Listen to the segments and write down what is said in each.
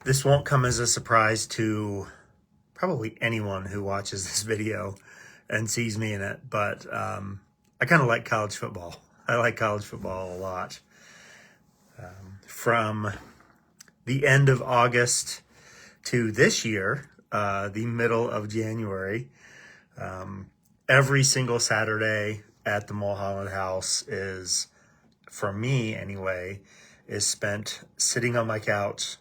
This won't come as a surprise to probably anyone who watches this video and sees me in it, but I kind of like college football. I like college football a lot. From the end of August to this year, the middle of January, every single Saturday at the Mulholland House is, for me anyway, is spent sitting on my couch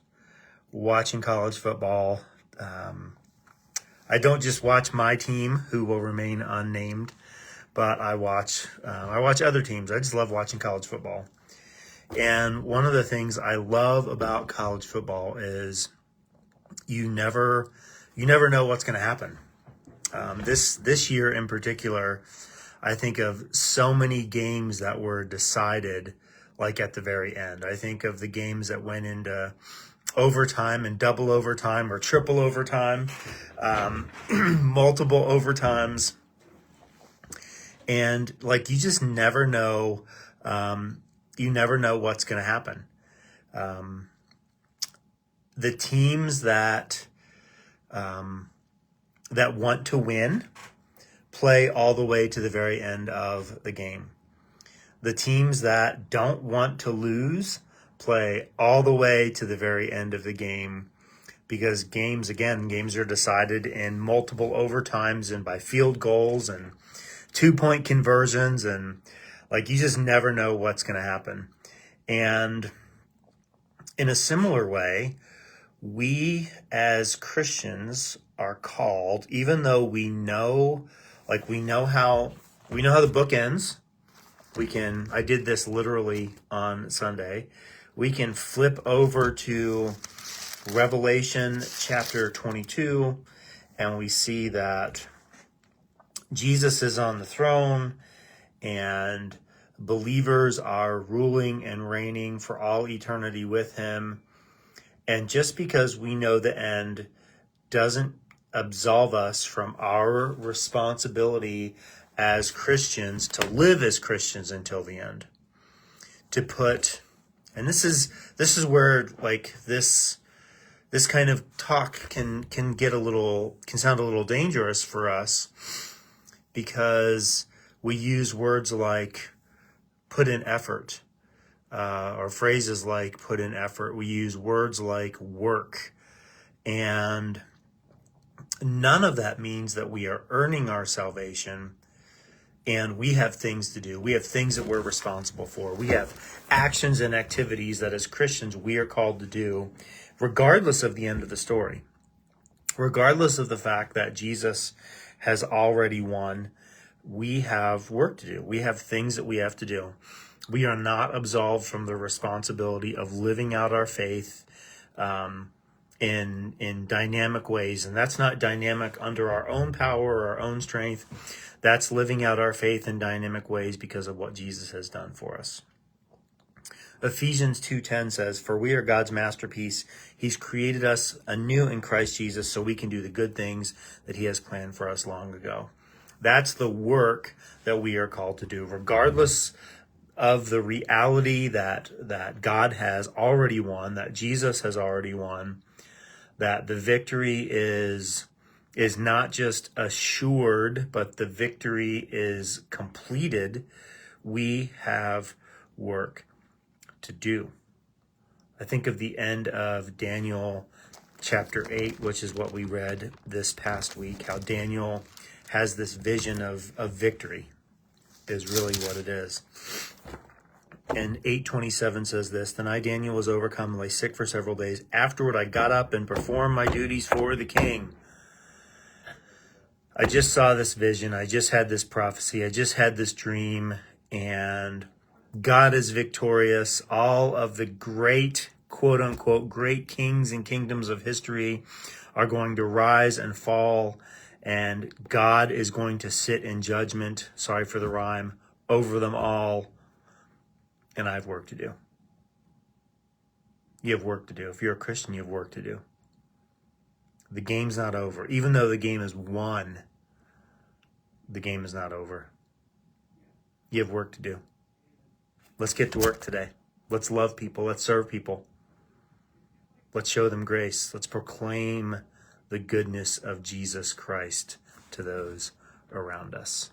watching college football. I don't just watch my team, who will remain unnamed, but I watch other teams. I just love watching college football. And one of the things I love about college football is you never know what's going to happen. This year in particular, I think of so many games that were decided like at the very end. I think of the games that went into overtime and double overtime or triple overtime, multiple overtimes. And like, you just never know. You never know what's going to happen. The teams that want to win play all the way to the very end of the game. The teams that don't want to lose play all the way to the very end of the game, because games are decided in multiple overtimes and by field goals and 2-point conversions, and like, you just never know what's going to happen. And in a similar way, we as Christians are called, even though we know how the book ends. I did this literally on Sunday. We can flip over to Revelation chapter 22, and we see that Jesus is on the throne, and believers are ruling and reigning for all eternity with him. And just because we know the end doesn't absolve us from our responsibility as Christians to live as Christians until the end. To put, and this is where like this kind of talk can sound a little dangerous for us, because we use words like put in effort, or phrases like put in effort. We use words like work, and none of that means that we are earning our salvation. And we have things to do. We have things that we're responsible for. We have actions and activities that as Christians we are called to do, regardless of the end of the story, regardless of the fact that Jesus has already won. We have work to do. We have things that we have to do. We are not absolved from the responsibility of living out our faith in dynamic ways. And that's not dynamic under our own power or our own strength. That's living out our faith in dynamic ways because of what Jesus has done for us. Ephesians 2:10 says, "For we are God's masterpiece. He's created us anew in Christ Jesus so we can do the good things that he has planned for us long ago." That's the work that we are called to do, regardless of the reality that God has already won, that Jesus has already won, that the victory is not just assured, but the victory is completed. We have work to do. I think of the end of Daniel chapter 8, which is what we read this past week, how Daniel has this vision of victory, is really what it is. And 8:27 says this, "Then I, Daniel, was overcome and lay sick for several days. Afterward, I got up and performed my duties for the king." I just saw this vision. I just had this prophecy. I just had this dream, and God is victorious. All of the great, quote unquote, great kings and kingdoms of history are going to rise and fall, and God is going to sit in judgment, sorry for the rhyme, over them all. And I have work to do. You have work to do. If you're a Christian, you have work to do. The game's not over. Even though the game is won, the game is not over. You have work to do. Let's get to work today. Let's love people. Let's serve people. Let's show them grace. Let's proclaim the goodness of Jesus Christ to those around us.